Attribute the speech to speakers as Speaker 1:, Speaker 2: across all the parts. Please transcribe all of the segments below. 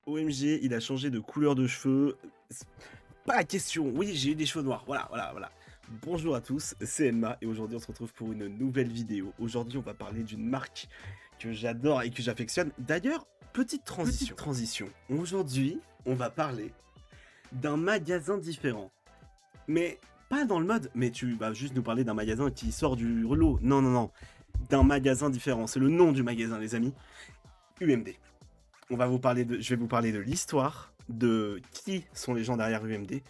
Speaker 1: OMG, il a changé de couleur de cheveux. C'est pas la question. Oui, j'ai eu des cheveux noirs. Voilà. Bonjour à tous, c'est Elma et aujourd'hui on se retrouve pour une nouvelle vidéo. Aujourd'hui on va parler d'une marque que j'adore et que j'affectionne. D'ailleurs, petite transition. Aujourd'hui, on va parler d'un magasin différent. Mais pas dans le mode, mais tu vas juste nous parler d'un magasin qui sort du lot. Non. D'un magasin différent. C'est le nom du magasin, les amis. UMD. Je vais vous parler de l'histoire, de qui sont les gens derrière UMD,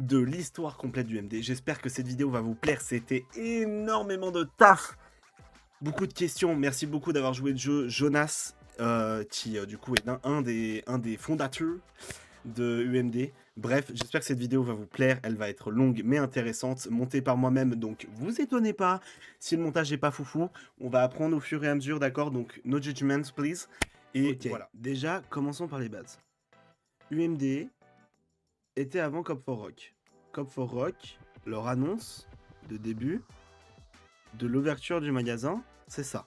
Speaker 1: de l'histoire complète du UMD. J'espère que cette vidéo va vous plaire. C'était énormément de taf. Beaucoup de questions. Merci beaucoup d'avoir joué le jeu. Jonas, qui du coup est un des fondateurs de UMD. Bref, j'espère que cette vidéo va vous plaire. Elle va être longue mais intéressante, montée par moi-même. Donc, vous étonnez pas si le montage n'est pas foufou. On va apprendre au fur et à mesure, d'accord? Donc, no judgment, please. Et okay. Voilà. Déjà, commençons par les bases. UMD était avant Cop for Rock. Cop for Rock, leur annonce de début de l'ouverture du magasin, c'est ça.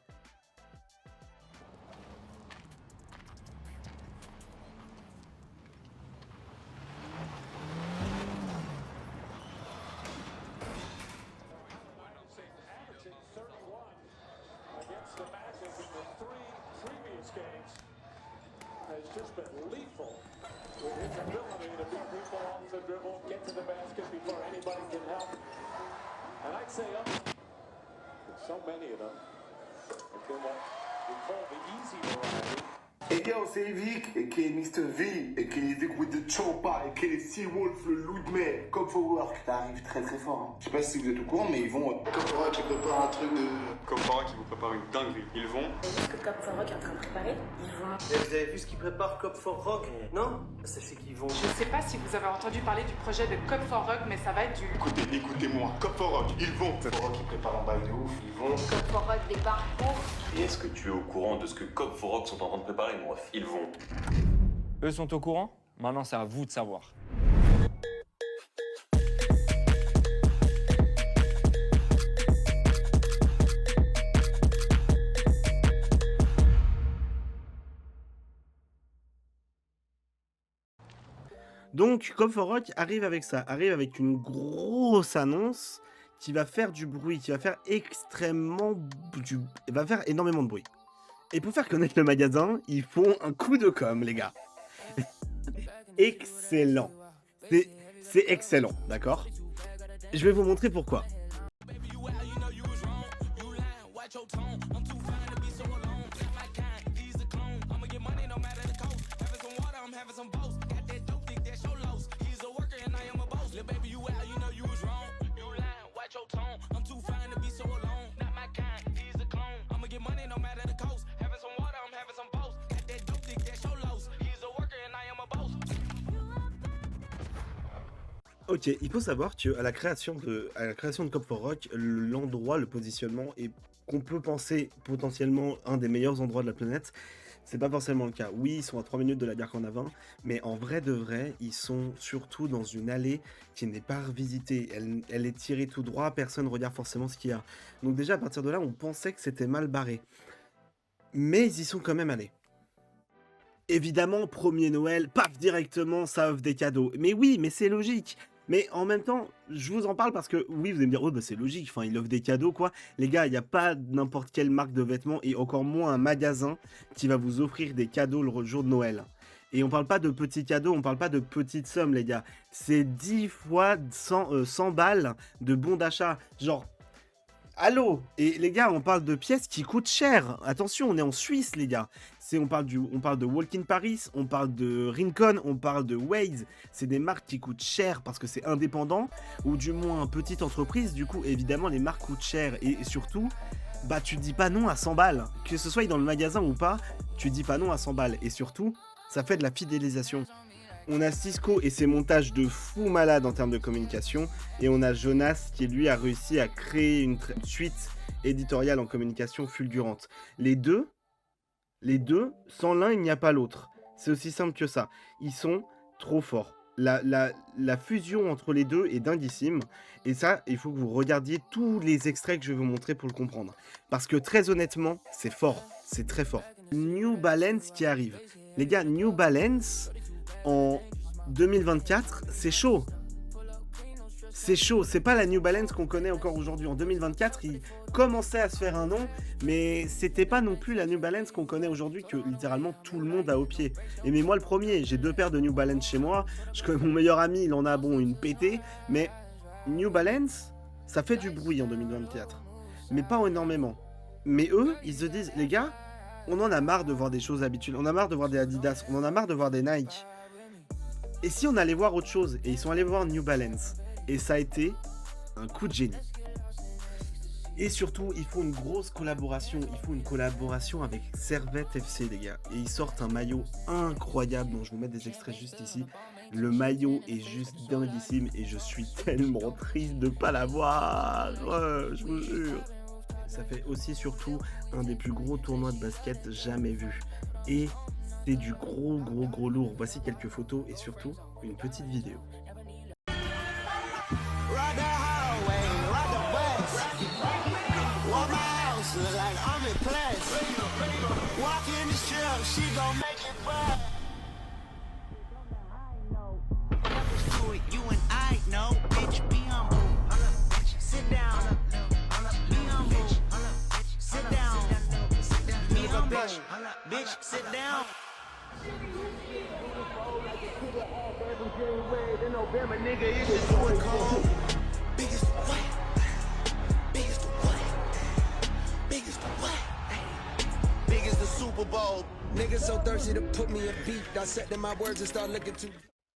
Speaker 2: Et yo, c'est Evic, et qui est Mr. V, et qui est Evic with the Chopa, et qui est Seawolf, le loup de mer, Cop for Work. Ça arrive très fort. Hein. Je sais pas si vous êtes au courant, mais ils vont. Cop for Work, ils préparent un truc de.
Speaker 3: Cop for Work, ils vous préparent une dinguerie. Ils vont.
Speaker 4: Ce que Cop for Rock est en train de préparer, ils vont.
Speaker 5: Et vous avez vu ce qu'ils préparent Cop for Rock? Non? Sachez qu'ils vont.
Speaker 6: Je sais pas si vous avez entendu parler du projet de Cop for Rock, mais ça va être du.
Speaker 3: Écoutez-moi. Cop for Rock, ils vont.
Speaker 2: Cop for Rock, ils préparent un bail de ouf, ils vont.
Speaker 4: Cop for Rock départ pour.
Speaker 7: Et est-ce que tu es au courant de ce que Cop for Rock sont en train de préparer, mon ref? Ils vont.
Speaker 8: Eux sont au courant? Maintenant, c'est à vous de savoir.
Speaker 1: Donc, Cop for Rock arrive avec ça, arrive avec une grosse annonce qui va faire du bruit, qui va faire va faire énormément de bruit. Et pour faire connaître le magasin, ils font un coup de com', les gars. Excellent. C'est excellent, d'accord? Je vais vous montrer pourquoi. Ok, il faut savoir qu'à la création de Cop for Rock, l'endroit, le positionnement est qu'on peut penser potentiellement un des meilleurs endroits de la planète. C'est pas forcément le cas. Oui, ils sont à 3 minutes de la gare Cornavin, mais en vrai de vrai, ils sont surtout dans une allée qui n'est pas revisitée. Elle est tirée tout droit, personne ne regarde forcément ce qu'il y a. Donc déjà, à partir de là, on pensait que c'était mal barré. Mais ils y sont quand même allés. Évidemment, premier Noël, paf, directement, ça offre des cadeaux. Mais oui, mais c'est logique. Mais en même temps, je vous en parle parce que, oui, vous allez me dire, oh, bah, c'est logique, enfin, il offre des cadeaux, quoi. Les gars, il n'y a pas n'importe quelle marque de vêtements et encore moins un magasin qui va vous offrir des cadeaux le jour de Noël. Et on parle pas de petits cadeaux, on parle pas de petites sommes, les gars. C'est 10 fois 100 balles de bons d'achat. Genre, allô? Et les gars, on parle de pièces qui coûtent cher. Attention, on est en Suisse, les gars. On parle de Walk-in Paris, on parle de Rincon, on parle de Waze. C'est des marques qui coûtent cher parce que c'est indépendant, ou du moins petite entreprise. Du coup, évidemment, les marques coûtent cher. Et surtout, bah, tu dis pas non à 100 balles. Que ce soit dans le magasin ou pas, tu dis pas non à 100 balles. Et surtout, ça fait de la fidélisation. On a Cisco et ses montages de fou malade en termes de communication. Et on a Jonas qui, lui, a réussi à créer une suite éditoriale en communication fulgurante. Les deux, sans l'un, il n'y a pas l'autre. C'est aussi simple que ça. Ils sont trop forts. La fusion entre les deux est dinguissime. Et ça, il faut que vous regardiez tous les extraits que je vais vous montrer pour le comprendre. Parce que très honnêtement, c'est fort. C'est très fort. New Balance qui arrive. Les gars, New Balance, en 2024, c'est chaud. C'est chaud, c'est pas la New Balance qu'on connaît encore aujourd'hui. En 2024, il commençait à se faire un nom, mais c'était pas non plus la New Balance qu'on connaît aujourd'hui, que littéralement tout le monde a au pied. Et mais moi le premier, j'ai 2 paires de New Balance chez moi. Je connais mon meilleur ami, il en a une pétée, mais New Balance, ça fait du bruit en 2024, mais pas énormément. Mais eux, ils se disent, les gars, on en a marre de voir des choses habituelles, on en a marre de voir des Adidas, on en a marre de voir des Nike. Et si on allait voir autre chose? Et ils sont allés voir New Balance. Et ça a été un coup de génie. Et surtout, il faut une grosse collaboration. Il faut une collaboration avec Servette FC, les gars. Et ils sortent un maillot incroyable. Donc je vais vous mettre des extraits juste ici. Le maillot est juste dinguissime. Et je suis tellement triste de ne pas l'avoir. Je vous jure. Ça fait aussi surtout un des plus gros tournois de basket jamais vus. Et c'est du gros lourd. Voici quelques photos et surtout une petite vidéo.
Speaker 9: Ride the highway, ride the bus. Walk my house, look like I'm in place. Walk in the strip, she gon' make it fun. Do it, you and I know, bitch, be humble. Sit down, be humble. Sit down, be humble. Bitch, sit down. Biggest the Super Bowl. Niggas so thirsty to put me in beat. Dissecting my words and start looking too.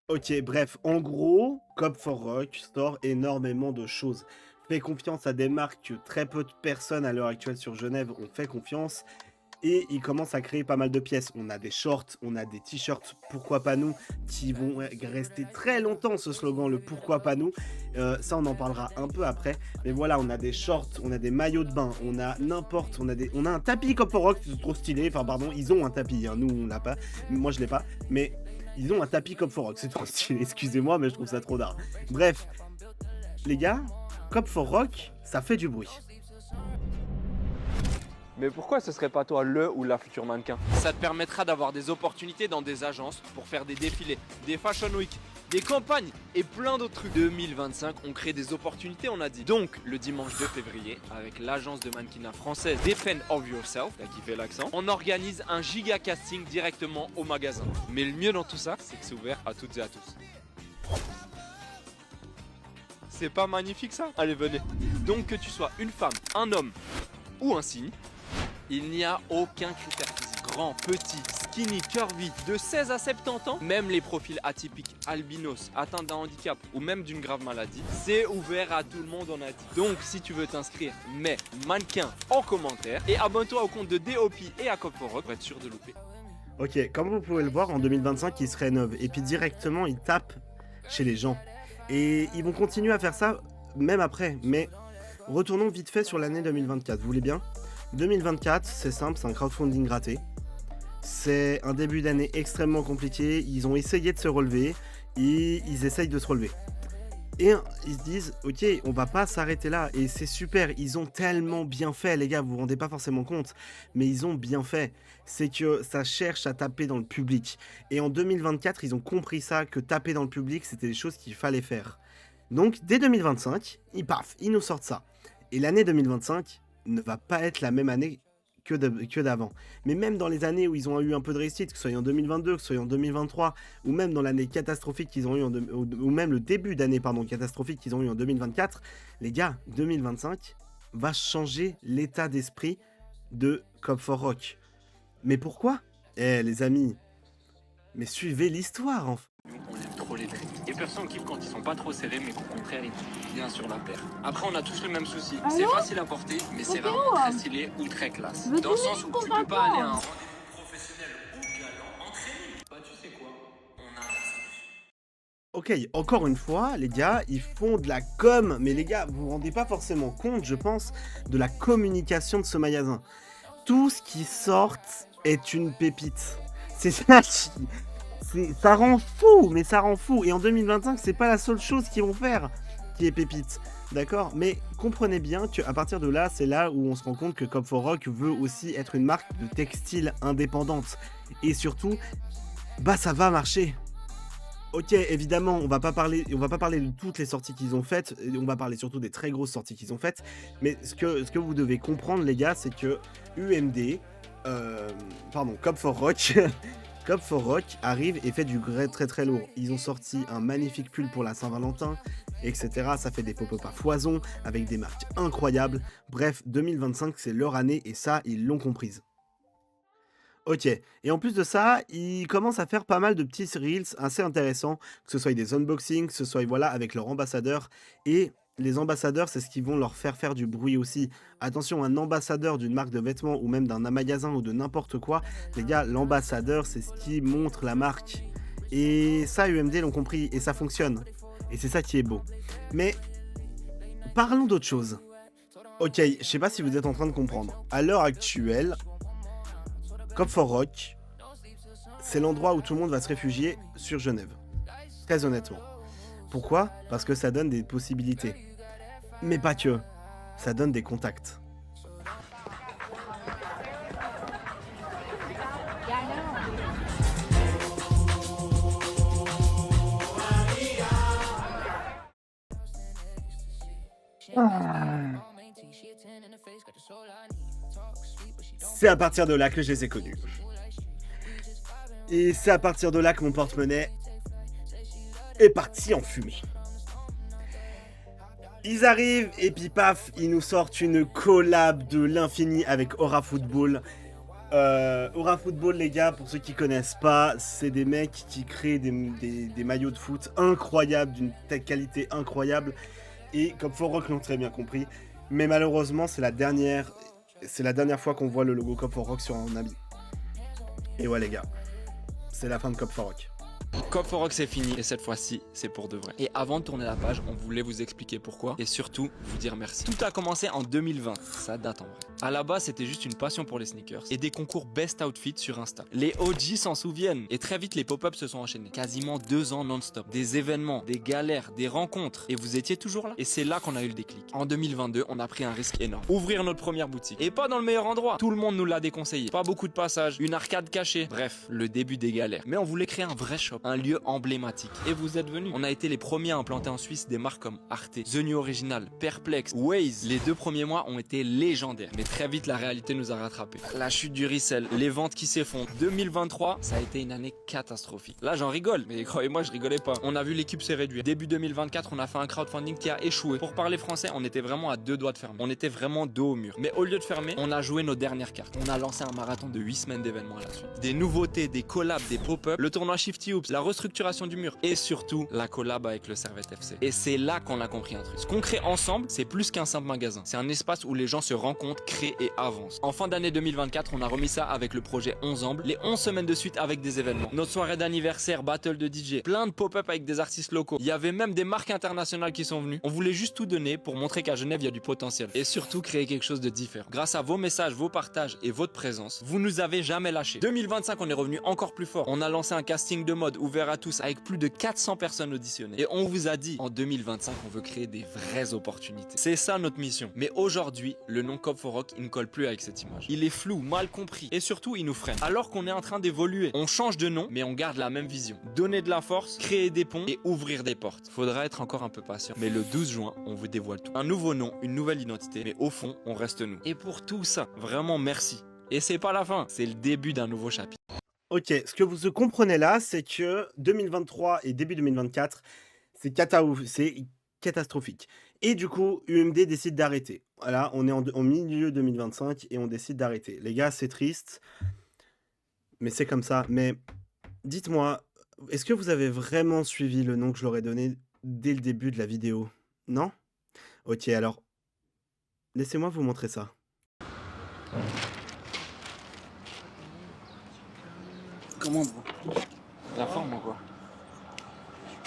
Speaker 1: Ok, bref, en gros, Cop for Rock sort énormément de choses. Fait confiance à des marques que très peu de personnes à l'heure actuelle sur Genève ont fait confiance. Et ils commencent à créer pas mal de pièces. On a des shorts, on a des t-shirts, pourquoi pas nous, qui vont rester très longtemps, ce slogan, le pourquoi pas nous. Ça, on en parlera un peu après. Mais voilà, on a des shorts, on a des maillots de bain, on a n'importe, on a un tapis Cop for Rock, c'est trop stylé. Enfin, pardon, ils ont un tapis, hein. Nous, on l'a pas. Moi, je l'ai pas. Mais ils ont un tapis Cop for Rock, c'est trop stylé. Excusez-moi, mais je trouve ça trop d'art. Bref, les gars, Cop for Rock, ça fait du bruit.
Speaker 8: Mais pourquoi ce serait pas toi le ou la future mannequin? Ça te permettra d'avoir des opportunités dans des agences pour faire des défilés, des fashion week, des campagnes et plein d'autres trucs. 2025, on crée des opportunités, on a dit. Donc, le dimanche 2 février, avec l'agence de mannequinat française Defend of Yourself, t'as kiffé l'accent, on organise un giga casting directement au magasin. Mais le mieux dans tout ça, c'est que c'est ouvert à toutes et à tous. C'est pas magnifique ça? Allez, venez. Donc que tu sois une femme, un homme ou un cygne, il n'y a aucun critère physique. Grand, petit, skinny, curvy, de 16 à 70 ans, même les profils atypiques, albinos, atteints d'un handicap ou même d'une grave maladie, c'est ouvert à tout le monde, on a dit. Donc si tu veux t'inscrire, mets mannequin en commentaire et abonne-toi au compte de DOP et à Cop for Rock pour être sûr de louper.
Speaker 1: Ok, comme vous pouvez le voir, en 2025, ils se rénovent. Et puis directement, ils tapent chez les gens. Et ils vont continuer à faire ça même après. Mais retournons vite fait sur l'année 2024, vous voulez bien? 2024, c'est simple, c'est un crowdfunding raté. C'est un début d'année extrêmement compliqué. Ils ont essayé de se relever et ils essayent de se relever. Et ils se disent, ok, on va pas s'arrêter là. Et c'est super, ils ont tellement bien fait, les gars, vous vous rendez pas forcément compte, mais ils ont bien fait. C'est que ça cherche à taper dans le public. Et en 2024, ils ont compris ça, que taper dans le public, c'était des choses qu'il fallait faire. Donc, dès 2025, ils nous sortent ça. Et l'année 2025 ne va pas être la même année que d'avant. Mais même dans les années où ils ont eu un peu de réussite, que ce soit en 2022, que ce soit en 2023, ou même dans l'année catastrophique qu'ils ont eu, ou même le début d'année catastrophique qu'ils ont eu en 2024, les gars, 2025 va changer l'état d'esprit de Cop for Rock. Mais pourquoi? Les amis, mais suivez l'histoire, enfin.
Speaker 10: On aime trop les drinks. Et personne kiffe quand ils sont pas trop serrés, mais qu'au contraire, ils sont bien sur la paire. Après, on a tous le même souci. C'est facile à porter, mais c'est vraiment très stylé ou très classe. Dans le sens où tu peux pas aller à un rendez-vous professionnel ou galant entraîné. Bah, tu sais quoi? On a un
Speaker 1: Ok, encore une fois, les gars, ils font de la com. Mais les gars, vous vous rendez pas forcément compte, je pense, de la communication de ce magasin. Tout ce qui sort est une pépite. C'est ça qui... Ça rend fou, mais ça rend fou. Et en 2025, c'est pas la seule chose qu'ils vont faire qui est pépite. D'accord? Mais comprenez bien qu'à partir de là, c'est là où on se rend compte que Cop for Rock veut aussi être une marque de textile indépendante. et surtout, bah ça va marcher. Ok, évidemment, on va pas parler de toutes les sorties qu'ils ont faites, on va parler surtout des très grosses sorties qu'ils ont faites, mais ce que vous devez comprendre les gars, c'est que UMD, Cop for Rock, Cop for Rock arrive et fait du très très lourd. Ils ont sorti un magnifique pull pour la Saint-Valentin, etc. Ça fait des pop-up à foison, avec des marques incroyables. Bref, 2025 c'est leur année et ça, ils l'ont comprise. Ok, et en plus de ça, ils commencent à faire pas mal de petits reels assez intéressants, que ce soit des unboxings, que ce soit voilà, avec leurs ambassadeurs. Et les ambassadeurs, c'est ce qui vont leur faire du bruit aussi. Attention, un ambassadeur d'une marque de vêtements ou même d'un magasin ou de n'importe quoi, les gars, l'ambassadeur, c'est ce qui montre la marque. Et ça, UMD l'ont compris, et ça fonctionne. Et c'est ça qui est beau. Mais parlons d'autre chose. Ok, je sais pas si vous êtes en train de comprendre. À l'heure actuelle, Cop for Rock, c'est l'endroit où tout le monde va se réfugier sur Genève. Très honnêtement. Pourquoi? Parce que ça donne des possibilités. Mais pas que. Ça donne des contacts. C'est à partir de là que je les ai connus. Et c'est à partir de là que mon porte-monnaie est parti en fumée. Ils arrivent et puis paf, ils nous sortent une collab de l'infini avec Aura Football. Aura Football, les gars, pour ceux qui connaissent pas, c'est des mecs qui créent des maillots de foot incroyables, d'une telle qualité incroyable. Et comme Cop for Rock l'ont très bien compris, mais malheureusement, c'est la dernière fois qu'on voit le logo Cop for Rock sur un habit. Et ouais, les gars, c'est la fin de Cop for Rock.
Speaker 8: Cop for Rock c'est fini et cette fois-ci c'est pour de vrai. Et avant de tourner la page, on voulait vous expliquer pourquoi et surtout vous dire merci. Tout a commencé en 2020, ça date en vrai. À la base c'était juste une passion pour les sneakers et des concours best outfit sur Insta. Les OG s'en souviennent et très vite les pop-ups se sont enchaînés. Quasiment 2 ans non-stop. Des événements, des galères, des rencontres et vous étiez toujours là. Et c'est là qu'on a eu le déclic. En 2022 on a pris un risque énorme. Ouvrir notre première boutique. Et pas dans le meilleur endroit. Tout le monde nous l'a déconseillé. Pas beaucoup de passages, une arcade cachée. Bref, le début des galères. Mais on voulait créer un vrai shop. Un lieu emblématique. Et vous êtes venus. On a été les premiers à implanter en Suisse des marques comme Arte, The New Original, Perplex, Waze. Les 2 premiers mois ont été légendaires. Mais très vite, la réalité nous a rattrapés. La chute du resell, les ventes qui s'effondrent. 2023, ça a été une année catastrophique. Là, j'en rigole, mais croyez-moi, je rigolais pas. On a vu l'équipe s'est réduite. Début 2024, on a fait un crowdfunding qui a échoué. Pour parler français, on était vraiment à 2 doigts de fermer. On était vraiment dos au mur. Mais au lieu de fermer, on a joué nos dernières cartes. On a lancé un marathon de 8 semaines d'événements à la suite. Des nouveautés, des collabs, des pop-up, le tournoi Shifty Hoops, la restructuration du mur et surtout la collab avec le Servette FC. Et c'est là qu'on a compris un truc. Ce qu'on crée ensemble, c'est plus qu'un simple magasin. C'est un espace où les gens se rencontrent, créent et avancent. En fin d'année 2024, on a remis ça avec le projet 11 Ambles, les 11 semaines de suite avec des événements. Notre soirée d'anniversaire, battle de DJ, plein de pop-up avec des artistes locaux. Il y avait même des marques internationales qui sont venues. On voulait juste tout donner pour montrer qu'à Genève, il y a du potentiel. Et surtout créer quelque chose de différent. Grâce à vos messages, vos partages et votre présence, vous nous avez jamais lâchés. 2025, on est revenu encore plus fort. On a lancé un casting de mode ouvert à tous avec plus de 400 personnes auditionnées. Et on vous a dit, en 2025, on veut créer des vraies opportunités. C'est ça notre mission. Mais aujourd'hui, le nom Cop for Rock, il ne colle plus avec cette image. Il est flou, mal compris et surtout, il nous freine. Alors qu'on est en train d'évoluer. On change de nom, mais on garde la même vision. Donner de la force, créer des ponts et ouvrir des portes. Faudra être encore un peu patient. Mais le 12 juin, on vous dévoile tout. Un nouveau nom, une nouvelle identité, mais au fond, on reste nous. Et pour tout ça, vraiment merci. Et c'est pas la fin, c'est le début d'un nouveau chapitre.
Speaker 1: Ok, ce que vous comprenez là, c'est que 2023 et début 2024, c'est catastrophique. Et du coup, UMD décide d'arrêter. Voilà, on est en milieu 2025 et on décide d'arrêter. Les gars, c'est triste, mais c'est comme ça. Mais dites-moi, est-ce que vous avez vraiment suivi le nom que je leur ai donné dès le début de la vidéo? Non? Ok, alors, laissez-moi vous montrer ça.
Speaker 10: Comment bro? La forme ou quoi?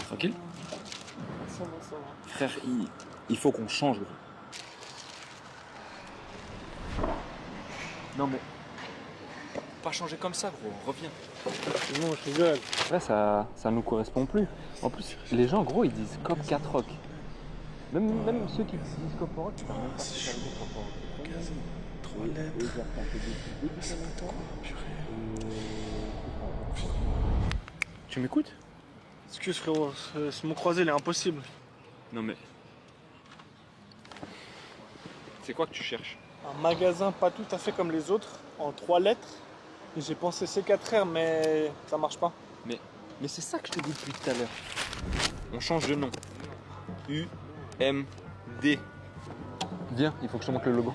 Speaker 10: Tranquille?
Speaker 5: Ça va.
Speaker 10: Frère, il faut qu'on change gros. Non mais... Pas changer comme ça gros, reviens.
Speaker 5: Non, je rigole.
Speaker 10: Ouais, ça nous correspond plus. En plus, les gens gros ils disent Cop 4 Rock. Même ceux qui disent Cop for Rock, c'est même pas spécialisé Cop for Rock.
Speaker 2: 3 lettres.
Speaker 11: Tu m'écoutes?
Speaker 12: Excuse frérot, ce mot croisé il est impossible.
Speaker 8: Non mais... C'est quoi que tu cherches?
Speaker 12: Un magasin pas tout à fait comme les autres, en 3 lettres. Et j'ai pensé C4R mais ça marche pas.
Speaker 8: Mais c'est ça que je te dis depuis tout à l'heure. On change de nom. UMD. Viens, il faut que je te montre le logo.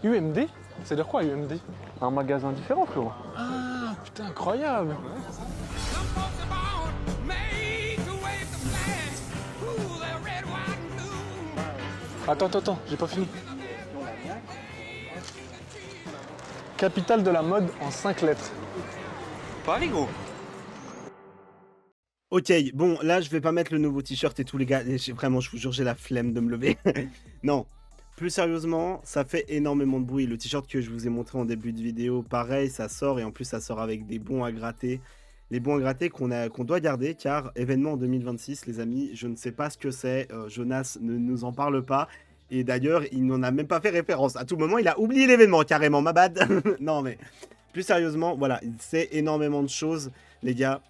Speaker 12: UMD? C'est dire quoi UMD?
Speaker 8: Un magasin différent, frérot.
Speaker 12: Ah putain, incroyable. Attends, j'ai pas fini. Capitale de la mode en 5 lettres.
Speaker 8: Paris, gros.
Speaker 1: Ok, bon, là, je vais pas mettre le nouveau t-shirt et tout, les gars. Vraiment, je vous jure, j'ai la flemme de me lever. Non, plus sérieusement, ça fait énormément de bruit. Le t-shirt que je vous ai montré en début de vidéo, pareil, ça sort. Et en plus, ça sort avec des bons à gratter. Les bons à gratter qu'on doit garder, car événement en 2026, les amis, je ne sais pas ce que c'est. Jonas ne nous en parle pas. Et d'ailleurs, il n'en a même pas fait référence. À tout moment, il a oublié l'événement, carrément, ma bad. Non, mais plus sérieusement, voilà, c'est énormément de choses, les gars,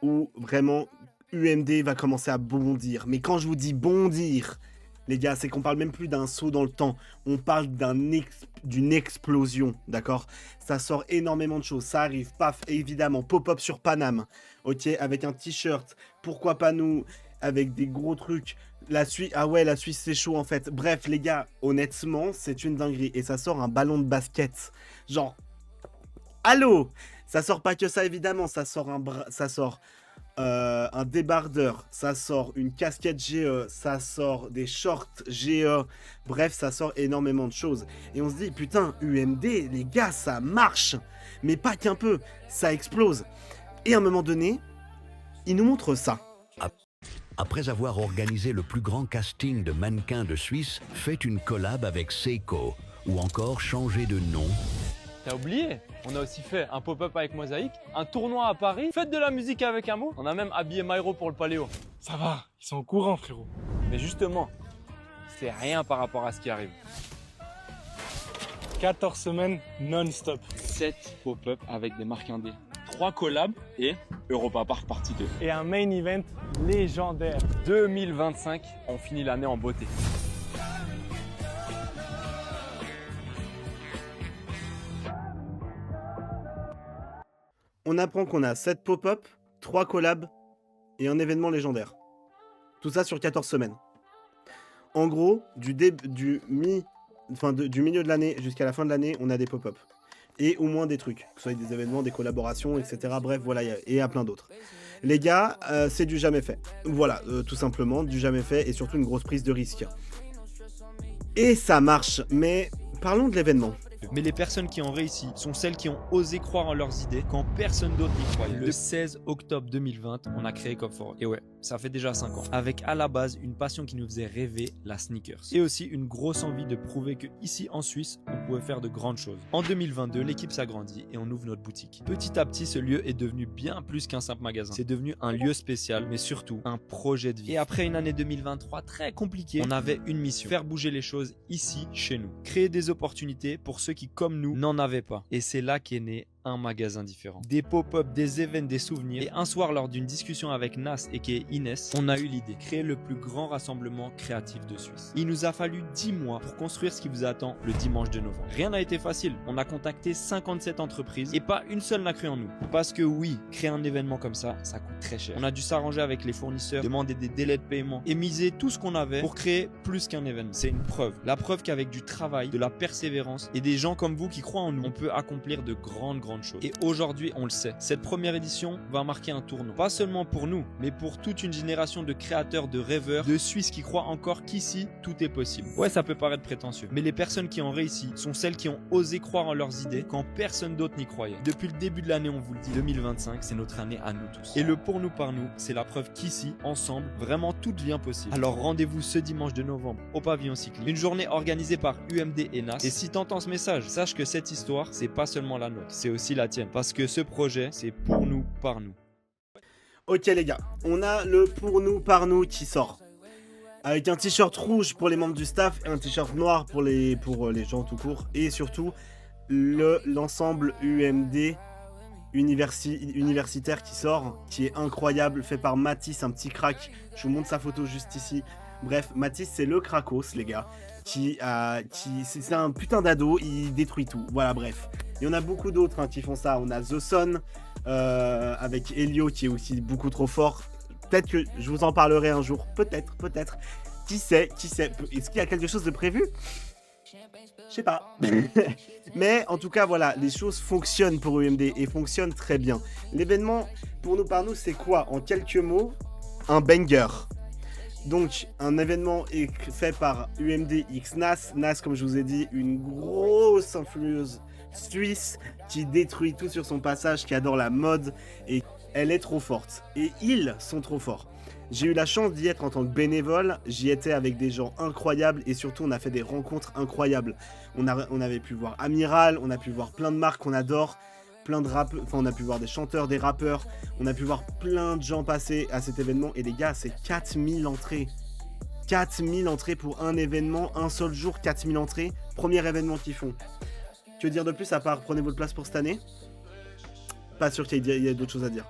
Speaker 1: où vraiment UMD va commencer à bondir. Mais quand je vous dis bondir, les gars, c'est qu'on parle même plus d'un saut dans le temps. On parle d'une explosion, d'accord? Ça sort énormément de choses. Ça arrive, paf, évidemment, pop-up sur Paname, ok, avec un t-shirt, pourquoi pas nous, avec des gros trucs. La Suisse, ah ouais, la Suisse c'est chaud en fait. Bref, les gars, honnêtement, c'est une dinguerie. Et ça sort un ballon de basket. Genre, allô? Ça sort pas que ça, évidemment. Ça sort un débardeur. Ça sort une casquette GE. Ça sort des shorts GE. Bref, ça sort énormément de choses. Et on se dit, putain, UMD, les gars, ça marche. Mais pas qu'un peu. Ça explose. Et à un moment donné, ils nous montrent ça.
Speaker 13: Après avoir organisé le plus grand casting de mannequins de Suisse, fait une collab avec Seiko, ou encore changé de nom.
Speaker 8: T'as oublié? On a aussi fait un pop-up avec Mosaïque, un tournoi à Paris, fête de la musique avec un mot. On a même habillé Myro pour le Paléo.
Speaker 12: Ça va, ils sont au courant frérot.
Speaker 8: Mais justement, c'est rien par rapport à ce qui arrive.
Speaker 12: 14 semaines non-stop.
Speaker 8: 7 pop-up avec des marques indé. 3 collabs et Europa Park partie 2.
Speaker 12: Et un main event légendaire.
Speaker 8: 2025, on finit l'année en beauté.
Speaker 1: On apprend qu'on a 7 pop-up, 3 collabs et un événement légendaire. Tout ça sur 14 semaines. En gros, du milieu de l'année jusqu'à la fin de l'année, on a des pop-up. Et au moins des trucs, que ce soit des événements, des collaborations, etc. Bref, voilà, et à plein d'autres. Les gars, c'est du jamais fait. Voilà, tout simplement, du jamais fait et surtout une grosse prise de risque. Et ça marche, mais parlons de l'événement.
Speaker 14: Mais les personnes qui ont réussi sont celles qui ont osé croire en leurs idées quand personne d'autre n'y croyait. Le 16 octobre 2020, on a créé Cop4Rock. Et ouais, ça fait déjà 5 ans. Avec à la base une passion qui nous faisait rêver, la sneakers. Et aussi une grosse envie de prouver que ici en Suisse, on pouvait faire de grandes choses. En 2022, l'équipe s'agrandit et on ouvre notre boutique. Petit à petit, ce lieu est devenu bien plus qu'un simple magasin. C'est devenu un lieu spécial, mais surtout un projet de vie. Et après une année 2023 très compliquée, on avait une mission. Faire bouger les choses ici, chez nous. Créer des opportunités pour ceux qui, comme nous, n'en avaient pas. Et c'est là qu'est né un magasin différent. Des pop-up, des événements, des souvenirs. Et un soir, lors d'une discussion avec Nas et qui est Inès, on a eu l'idée. Créer le plus grand rassemblement créatif de Suisse. Il nous a fallu 10 mois pour construire ce qui vous attend le dimanche de novembre. Rien n'a été facile. On a contacté 57 entreprises et pas une seule n'a cru en nous. Parce que oui, créer un événement comme ça, ça coûte très cher. On a dû s'arranger avec les fournisseurs, demander des délais de paiement et miser tout ce qu'on avait pour créer plus qu'un événement. C'est une preuve. La preuve qu'avec du travail, de la persévérance et des gens comme vous qui croient en nous, on peut accomplir de grandes choses. Et aujourd'hui, on le sait, cette première édition va marquer un tournant. Pas seulement pour nous, mais pour toute une génération de créateurs, de rêveurs, de Suisses qui croient encore qu'ici, tout est possible. Ouais, ça peut paraître prétentieux, mais les personnes qui ont réussi sont celles qui ont osé croire en leurs idées quand personne d'autre n'y croyait. Depuis le début de l'année, on vous le dit, 2025, c'est notre année à nous tous. Et le pour nous par nous, c'est la preuve qu'ici, ensemble, vraiment tout devient possible. Alors rendez-vous ce dimanche de novembre au pavillon cyclique. Une journée organisée par UMD et Nas. Et si t'entends ce message, sache que cette histoire, c'est pas seulement la nôtre, c'est aussi la tienne. Parce que ce projet, c'est pour nous, par nous.
Speaker 1: Ok les gars, on a le pour nous, par nous qui sort. Avec un t-shirt rouge pour les membres du staff et un t-shirt noir pour les gens tout court. Et surtout, l'ensemble UMD universitaire qui sort, qui est incroyable, fait par Matisse, un petit crack. Je vous montre sa photo juste ici. Bref, Matisse, c'est le Krakos, les gars. C'est un putain d'ado, il détruit tout. Voilà, bref. Il y en a beaucoup d'autres qui font ça. On a The Son, avec Elio, qui est aussi beaucoup trop fort. Peut-être que je vous en parlerai un jour. Peut-être. Qui sait? Est-ce qu'il y a quelque chose de prévu? Je sais pas. Mais en tout cas, voilà, les choses fonctionnent pour UMD et fonctionnent très bien. L'événement, par nous, c'est quoi? En quelques mots, un banger. Donc, un événement est fait par UMD X NAS. NAS, comme je vous ai dit, une grosse influeuse suisse qui détruit tout sur son passage, qui adore la mode et elle est trop forte. Et ils sont trop forts. J'ai eu la chance d'y être en tant que bénévole, j'y étais avec des gens incroyables et surtout on a fait des rencontres incroyables. On avait pu voir Amiral, on a pu voir plein de marques qu'on adore, plein de rappeurs, enfin on a pu voir des chanteurs, des rappeurs, on a pu voir plein de gens passer à cet événement et les gars c'est 4000 entrées. 4000 entrées pour un événement, un seul jour, 4000 entrées, premier événement qu'ils font. Que dire de plus à part prenez votre place pour cette année? Pas sûr qu'il y ait d'autres choses à dire.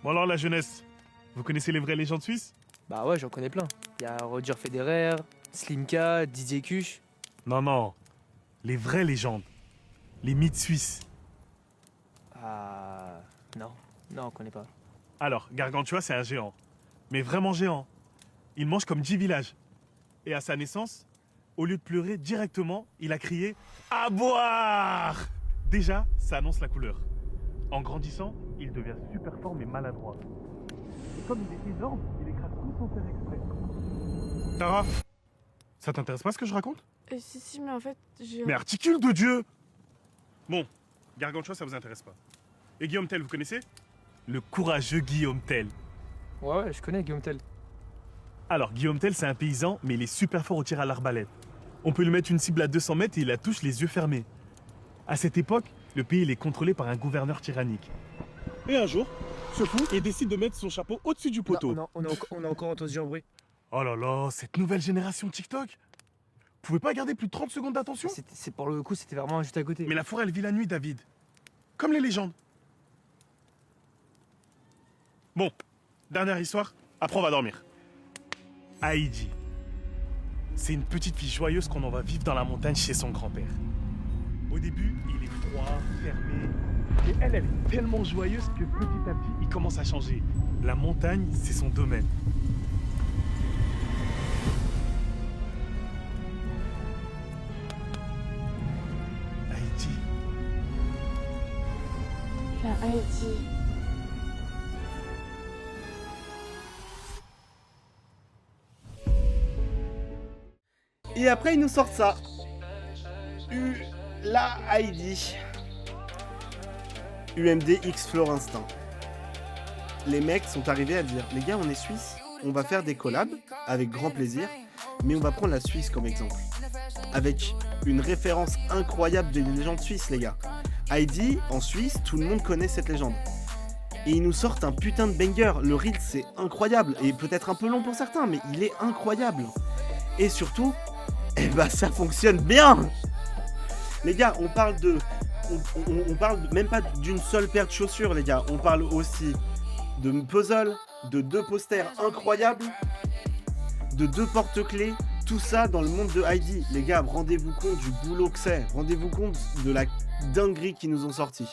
Speaker 11: Bon alors la jeunesse, vous connaissez les vraies légendes suisses?
Speaker 5: Bah ouais, j'en connais plein. Il y a Roger Federer, Slimka, Didier Kuch.
Speaker 11: Non, les vraies légendes. Les mythes suisses.
Speaker 5: Ah... Non, on connaît pas.
Speaker 11: Alors, Gargantua c'est un géant. Mais vraiment géant. Il mange comme 10 villages. Et à sa naissance, au lieu de pleurer directement, il a crié « À boire !» Déjà, ça annonce la couleur. En grandissant, il devient super fort mais maladroit. Et comme il est énorme, il écrase tout sans faire exprès. Tara, ça t'intéresse pas ce que je raconte?
Speaker 15: Si, mais en fait,
Speaker 11: Mais articule de Dieu! Bon, Gargantua, ça vous intéresse pas. Et Guillaume Tell, vous connaissez? Le courageux Guillaume Tell.
Speaker 5: Ouais, je connais Guillaume Tell.
Speaker 11: Alors, Guillaume Tell, c'est un paysan, mais il est super fort au tir à l'arbalète. On peut lui mettre une cible à 200 mètres et il la touche les yeux fermés. À cette époque, le pays il est contrôlé par un gouverneur tyrannique. Et un jour, ce fou il décide de mettre son chapeau au-dessus du poteau.
Speaker 5: Non, on a encore entendu un bruit.
Speaker 11: Oh là là, cette nouvelle génération TikTok! Vous pouvez pas garder plus de 30 secondes d'attention?
Speaker 5: C'est pour le coup, c'était vraiment juste à côté.
Speaker 11: Mais la forêt, elle vit la nuit, David. Comme les légendes. Bon, dernière histoire, après on va dormir. Heidi. C'est une petite fille joyeuse qu'on envoie vivre dans la montagne chez son grand-père. Au début, il est froid, fermé. Et elle est tellement joyeuse que petit à petit, il commence à changer. La montagne, c'est son domaine. Heidi.
Speaker 15: Heidi.
Speaker 1: Et après, ils nous sortent ça. La Heidi. UMD X Floor Instinct. Les mecs sont arrivés à dire, les gars, on est suisse, on va faire des collabs avec grand plaisir, mais on va prendre la Suisse comme exemple. Avec une référence incroyable des légendes suisses, les gars. Heidi, en Suisse, tout le monde connaît cette légende. Et ils nous sortent un putain de banger. Le reel, c'est incroyable. Et peut-être un peu long pour certains, mais il est incroyable. Et surtout, eh ben, ça fonctionne bien. Les gars, on parle même pas d'une seule paire de chaussures, les gars. On parle aussi de puzzle, de 2 posters incroyables, de 2 porte-clés. Tout ça dans le monde de Heidi. Les gars, rendez-vous compte du boulot que c'est. Rendez-vous compte de la dinguerie qu'ils nous ont sorti.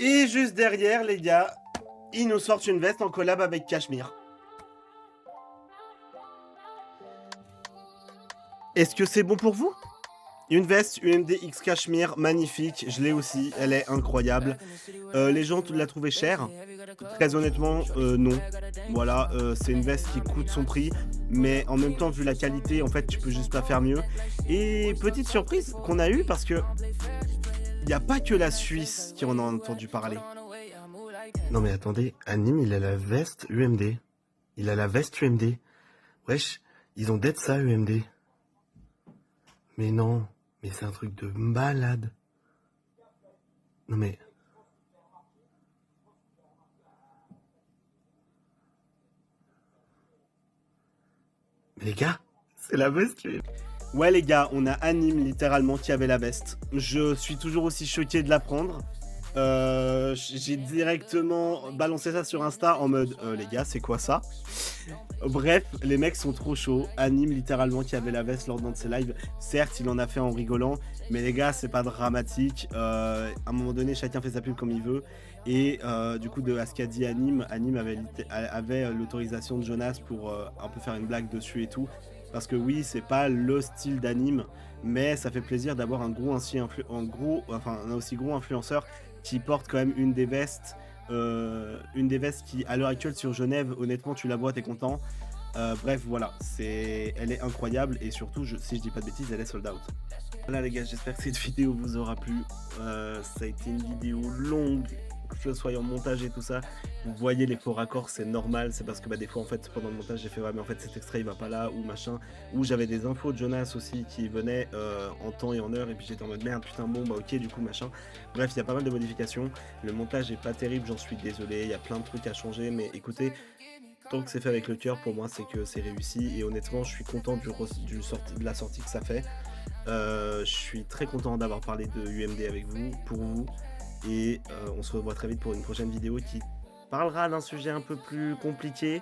Speaker 1: Et juste derrière, les gars, ils nous sortent une veste en collab avec Cachemire. Est-ce que c'est bon pour vous? Une veste UMD X Cachemire, magnifique, je l'ai aussi, elle est incroyable. Les gens la trouvaient chère. Très honnêtement, non. Voilà, c'est une veste qui coûte son prix, mais en même temps, vu la qualité, en fait, tu peux juste pas faire mieux. Et petite surprise qu'on a eue, parce que il n'y a pas que la Suisse qui en a entendu parler. Non mais attendez, Anime, il a la veste UMD. Il a la veste UMD. Wesh, ils ont dead ça UMD. Mais non, Mais c'est un truc de malade. Non mais... Mais les gars, c'est la veste. Ouais les gars, on a Anime littéralement qui avait la veste. Je suis toujours aussi choqué de l'apprendre. J'ai directement balancé ça sur Insta en mode les gars c'est quoi ça? Bref, les mecs sont trop chauds. Anime littéralement qui avait la veste lors d'un de ses lives. Certes il en a fait en rigolant, mais les gars c'est pas dramatique. À un moment donné chacun fait sa pub comme il veut. Et du coup de à ce qu'a dit Anime avait l'autorisation de Jonas pour un peu faire une blague dessus et tout. Parce que oui, c'est pas le style d'Anime, mais ça fait plaisir d'avoir un aussi gros influenceur qui porte quand même une des vestes qui, à l'heure actuelle sur Genève, honnêtement, tu la vois, t'es content. Bref, voilà, elle est incroyable et surtout, si je dis pas de bêtises, elle est sold out. Voilà les gars, j'espère que cette vidéo vous aura plu. Ça a été une vidéo longue, que ce soit en montage et tout ça. Vous voyez les faux raccords, c'est normal, c'est parce que des fois en fait pendant le montage j'ai fait ouais mais en fait cet extrait il va pas là ou machin, ou j'avais des infos de Jonas aussi qui venaient en temps et en heure et puis j'étais en mode merde putain bon bah ok du coup machin. Bref, il y a pas mal de modifications, le montage est pas terrible, j'en suis désolé, il y a plein de trucs à changer, mais écoutez, tant que c'est fait avec le cœur, pour moi c'est que c'est réussi et honnêtement je suis content de la sortie que ça fait. Je suis très content d'avoir parlé de UMD avec vous, pour vous. Et on se revoit très vite pour une prochaine vidéo qui parlera d'un sujet un peu plus compliqué,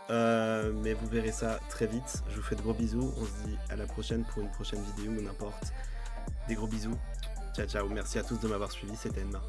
Speaker 1: mais vous verrez ça très vite. Je vous fais de gros bisous, on se dit à la prochaine pour une prochaine vidéo ou n'importe. Des gros bisous, ciao ciao, merci à tous de m'avoir suivi, c'était Enma.